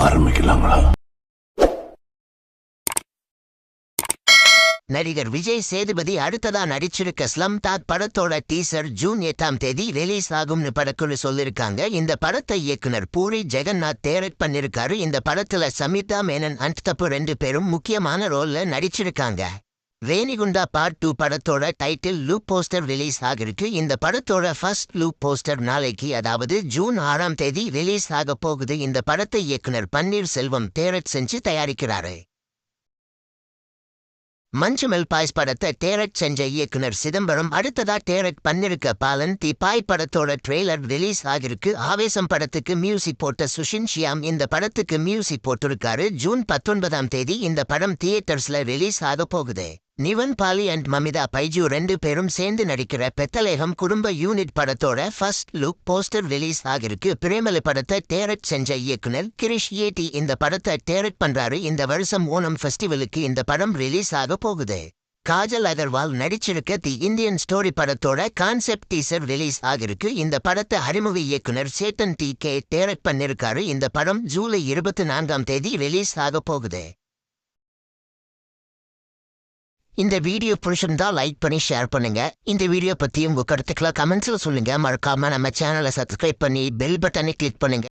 ஆரம்பிக்கலாங்களா? நடிகர் விஜய் சேதுபதி அடுத்ததா நடிச்சிருக்க ஸ்லம்டாக் படத்தோட டீசர் ஜூன் 8ஆம் தேதி ரிலீஸ் ஆகும்னு படக்குழு சொல்லிருக்காங்க. இந்த படத்தை இயக்குனர் பூரி ஜெகநாத் டைரக்ட் பண்ணிருக்காரு. இந்த படத்துல சமிதா மேனன் அண்ட் தப்பு 2 பேரும் முக்கியமான ரோல்ல நடிச்சிருக்காங்க. ரேணிகுண்டா பார்ட் 2 படத்தோட டைட்டில் லுக் போஸ்டர் ரிலீஸ் ஆகிருக்கு. இந்த படத்தோட ஃபர்ஸ்ட் லுக் போஸ்டர் நாளைக்கு, அதாவது ஜூன் 6ஆம் தேதி ரிலீஸ் ஆக போகுது. இந்த படத்தை இயக்குனர் பன்னீர் செல்வம் டைரக்ட் செஞ்சு தயாரிக்கிறாரு. மஞ்சுமெல் பாய்ஸ் படத்தை டைரக்ட் செஞ்ச இயக்குனர் சிதம்பரம் அடுத்ததா டைரக்ட் பண்ணிருக்க பாலன் தி பாய் படத்தோட ட்ரெய்லர் ரிலீஸ் ஆகிருக்கு. ஆவேசம் படத்துக்கு மியூசிக் போட்ட சுஷின் ஷியாம் இந்த படத்துக்கு மியூசிக் போட்டிருக்காரு. ஜூன் 19ஆம் தேதி இந்த படம் தியேட்டர்ஸ்ல ரிலீஸ் ஆக போகுது. நிவன் பாலி அண்ட் மமிதா பைஜு 2 பேரும் சேர்ந்து நடிக்கிற பெத்தலேகம் குடும்ப யூனிட் படத்தோட ஃபர்ஸ்ட் லுக் போஸ்டர் ரிலீஸ் ஆகிருக்கு. பிரேமலு படத்தை டைரக்ட் செஞ்ச இயக்குனர் கிரிஷ் ஏடி இந்த படத்தை டைரக்ட் பண்றாரு. இந்த வருஷம் ஓணம் ஃபெஸ்டிவலுக்கு இந்த படம் ரிலீஸ் ஆக போகுது. காஜல் அகர்வால் நடிச்சிருக்க தி இந்தியன் ஸ்டோரி படத்தோட கான்செப்ட் டீசர் ரிலீஸ் ஆகிருக்கு. இந்த படத்தை அறிமுக இயக்குனர் சேத்தன் டி கே டைரக்ட் பண்ணிருக்காரு. இந்த படம் ஜூலை 24ஆம் தேதி ரிலீஸ் ஆக போகுது. இந்த வீடியோ பிடிச்சிருந்தா லைக் பண்ணி ஷேர் பண்ணுங்க. இந்த வீடியோ பத்தி உங்க கருத்துக்களை கமெண்ட்ஸ்ல சொல்லுங்க. மறக்காம நம்ம சேனலை சப்ஸ்கிரைப் பண்ணி பெல் பட்டனை கிளிக் பண்ணுங்க.